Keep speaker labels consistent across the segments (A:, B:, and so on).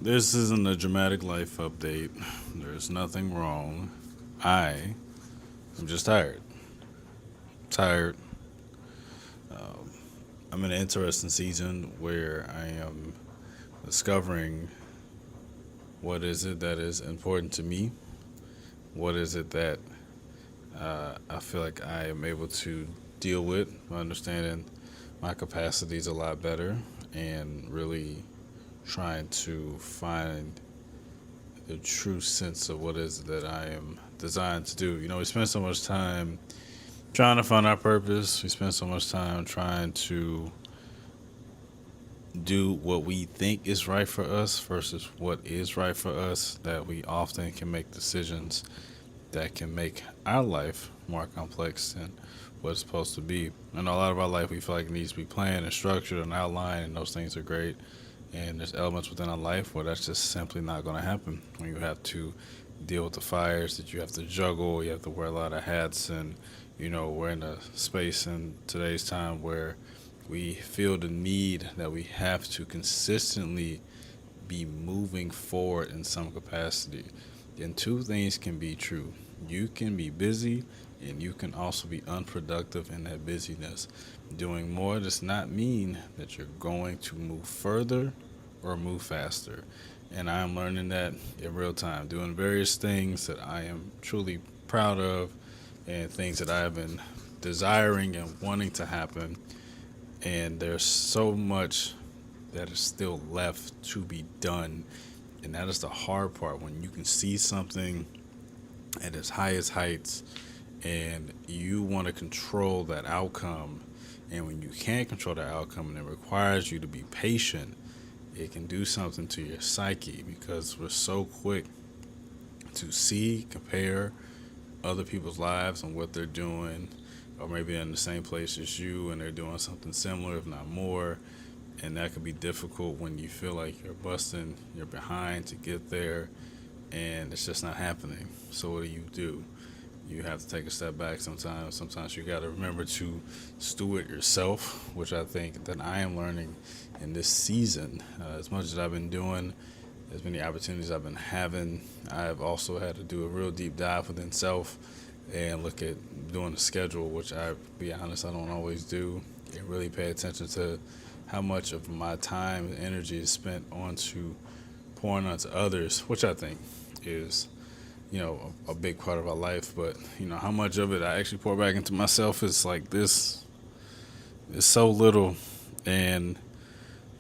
A: This isn't a dramatic life update. There's nothing wrong. I am just tired. Tired. Um, I'm in an interesting season where I am discovering what is it that is important to me. What is it that I feel like I am able to deal with, understanding my capacities a lot better, and really trying to find the true sense of what is it that I am designed to do. We spend so much time trying to find our purpose. We spend so much time trying to do what we think is right for us versus what is right for us that we often can make decisions that can make our life more complex than what it's supposed to be. And a lot of our life we feel like it needs to be planned and structured and outlined, and those things are great. And there's elements within our life where that's just simply not going to happen. When you have to deal with the fires that you have to juggle, you have to wear a lot of hats, and we're in a space in today's time where we feel the need that we have to consistently be moving forward in some capacity. And two things can be true. You can be busy and you can also be unproductive in that busyness. Doing more does not mean that you're going to move further or move faster. And I am learning that in real time, doing various things that I am truly proud of and things that I have been desiring and wanting to happen. And there's so much that is still left to be done. And that is the hard part when you can see something at its highest heights and you want to control that outcome. And when you can't control that outcome and it requires you to be patient, it can do something to your psyche because we're so quick to see, compare other people's lives and what they're doing, or maybe in the same place as you and they're doing something similar, if not more. And that can be difficult when you feel like you're behind to get there, and it's just not happening. So what do? You have to take a step back sometimes. Sometimes you got to remember to steward yourself, which I think that I am learning in this season. As much as I've been doing, as many opportunities I've been having, I've also had to do a real deep dive within self and look at doing a schedule, which I, be honest, I don't always do, and really pay attention to how much of my time and energy is spent onto pouring onto others, which I think is, a big part of our life. But, how much of it I actually pour back into myself is like this is so little. And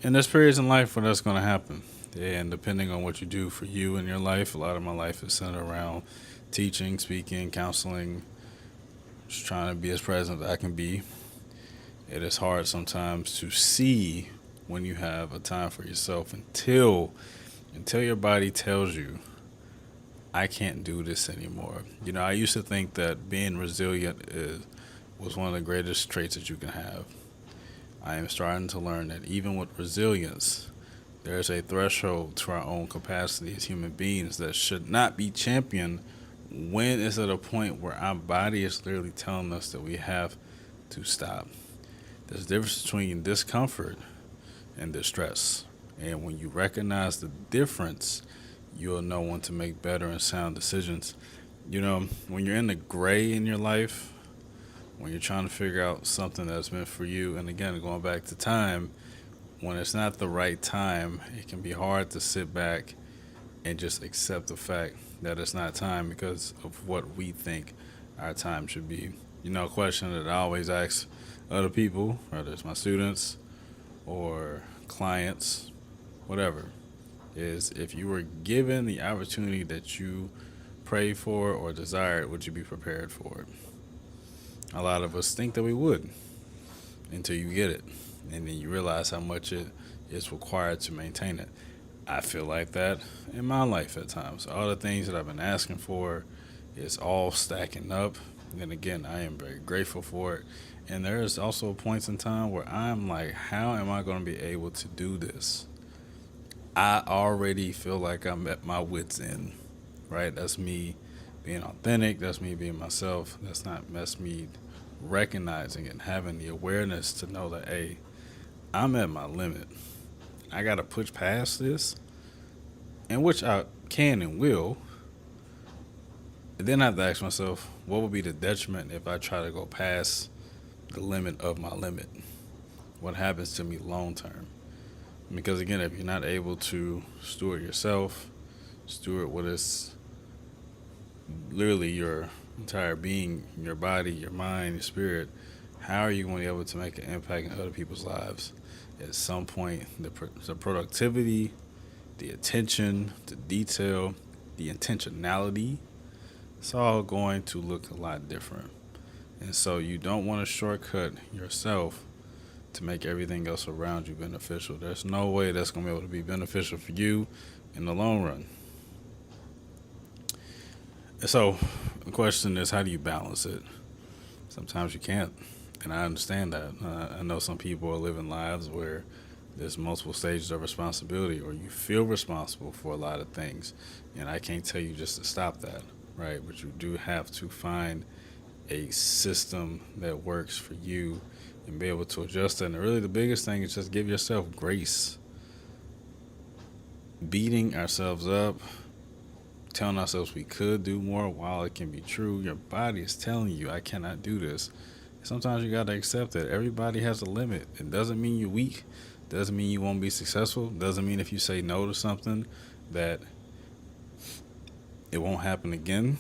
A: there's periods in life where that's going to happen. And depending on what you do for you in your life, a lot of my life is centered around teaching, speaking, counseling, just trying to be as present as I can be. It is hard sometimes to see when you have a time for yourself until your body tells you, I can't do this anymore. I used to think that being resilient was one of the greatest traits that you can have. I am starting to learn that even with resilience, there's a threshold to our own capacity as human beings that should not be championed when it's at a point where our body is literally telling us that we have to stop. There's a difference between discomfort and distress. And when you recognize the difference, you'll know when to make better and sound decisions. When you're in the gray in your life, when you're trying to figure out something that's meant for you, and again, going back to time, when it's not the right time, it can be hard to sit back and just accept the fact that it's not time because of what we think our time should be. A question that I always ask other people, whether it's my students or clients, whatever, is if you were given the opportunity that you prayed for or desired, would you be prepared for it? A lot of us think that we would until you get it. And then you realize how much it is required to maintain it. I feel like that in my life at times. All the things that I've been asking for is all stacking up. And again, I am very grateful for it. And there is also points in time where I'm like, how am I going to be able to do this? I already feel like I'm at my wits' end, right? That's me being authentic. That's me being myself. That's me recognizing and having the awareness to know that, hey, I'm at my limit. I got to push past this and which I can and will, then I have to ask myself, what would be the detriment if I try to go past the limit of my limit? What happens to me long term? Because again, if you're not able to steward yourself, steward what is literally your entire being, your body, your mind, your spirit, how are you going to be able to make an impact in other people's lives? At some point, the productivity, the attention, the detail, the intentionality, it's all going to look a lot different. And so you don't want to shortcut yourself to make everything else around you beneficial. There's no way that's going to be able to be beneficial for you in the long run. And so the question is, how do you balance it? Sometimes you can't, and I understand that. I know some people are living lives where there's multiple stages of responsibility, or you feel responsible for a lot of things, and I can't tell you just to stop that, right? But you do have to find a system that works for you and be able to adjust that. And really, the biggest thing is just give yourself grace. Beating ourselves up, telling ourselves we could do more, while it can be true, your body is telling you, I cannot do this. Sometimes you got to accept that everybody has a limit. It doesn't mean you're weak. Doesn't mean you won't be successful. Doesn't mean if you say no to something that it won't happen again.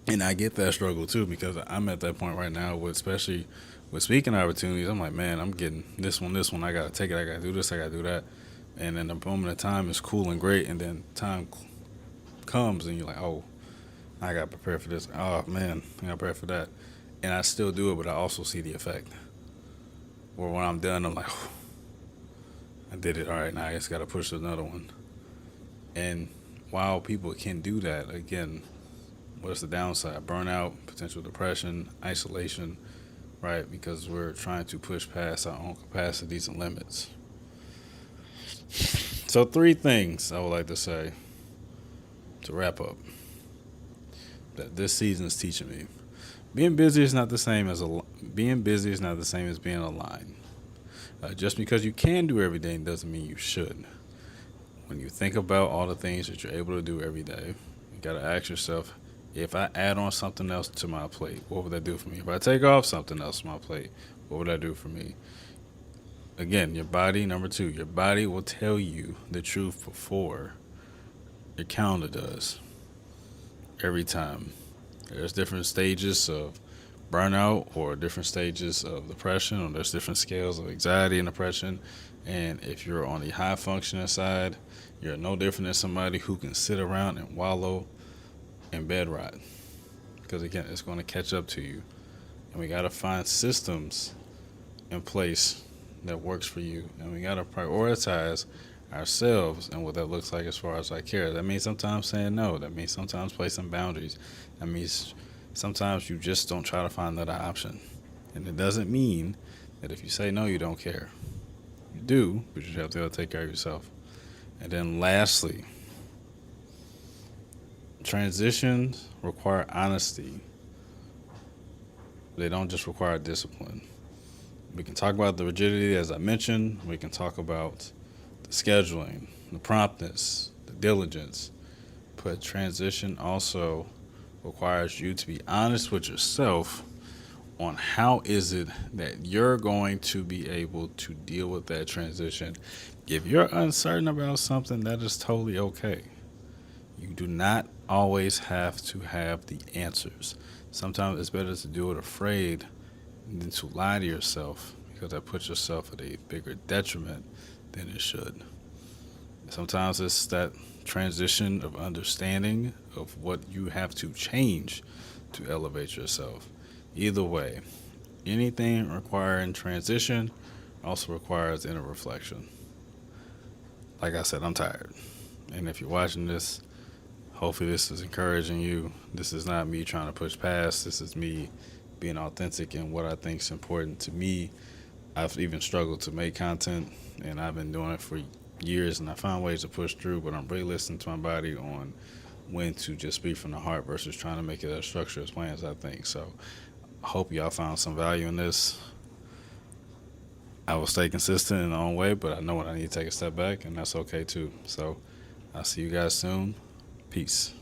A: And I get that struggle too, because I'm at that point right now with, especially with speaking opportunities. I'm like, man, I'm getting this one. I got to take it. I got to do this. I got to do that. And then the moment of time is cool and great. And then time comes and you're like, oh, I got to prepare for this. Oh, man, I got to prepare for that. And I still do it, but I also see the effect. Or when I'm done, I'm like, oh, I did it. All right, now I just got to push another one. And while people can do that, again, what's the downside? Burnout, potential depression, isolation, right? Because we're trying to push past our own capacities and limits. So 3 things I would like to say to wrap up that this season is teaching me. Being busy is not the same as being aligned. Just because you can do everything doesn't mean you should. When you think about all the things that you're able to do every day, you got to ask yourself, if I add on something else to my plate, what would that do for me? If I take off something else from my plate, what would that do for me? Again, your body, number 2, your body will tell you the truth before your calendar does. Every time. There's different stages of burnout or different stages of depression, or there's different scales of anxiety and depression. And if you're on the high functioning side, you're no different than somebody who can sit around and wallow in bed rot. Because again, it's going to catch up to you. And we got to find systems in place that works for you. And we got to prioritize ourselves and what that looks like as far as our care. That means sometimes saying no. That means sometimes placing boundaries. That means sometimes you just don't try to find another option. And it doesn't mean that if you say no, you don't care. You do, but you have to be able to take care of yourself. And then lastly, transitions require honesty. They don't just require discipline. We can talk about the rigidity, as I mentioned. We can talk about the scheduling, the promptness, the diligence. But transition also requires you to be honest with yourself on how is it that you're going to be able to deal with that transition. If you're uncertain about something, that is totally okay. You do not always have to have the answers. Sometimes it's better to do it afraid than to lie to yourself, because that puts yourself at a bigger detriment than it should. Sometimes it's that transition of understanding of what you have to change to elevate yourself. Either way, anything requiring transition also requires inner reflection. Like I said, I'm tired. And if you're watching this, hopefully this is encouraging you. This is not me trying to push past. This is me being authentic in what I think is important to me. I've even struggled to make content, and I've been doing it for years, and I found ways to push through, but I'm really listening to my body on when to just speak from the heart versus trying to make it as structured as plans, I think. So I hope y'all found some value in this. I will stay consistent in my own way, but I know when I need to take a step back, and that's okay too. So I'll see you guys soon. Peace.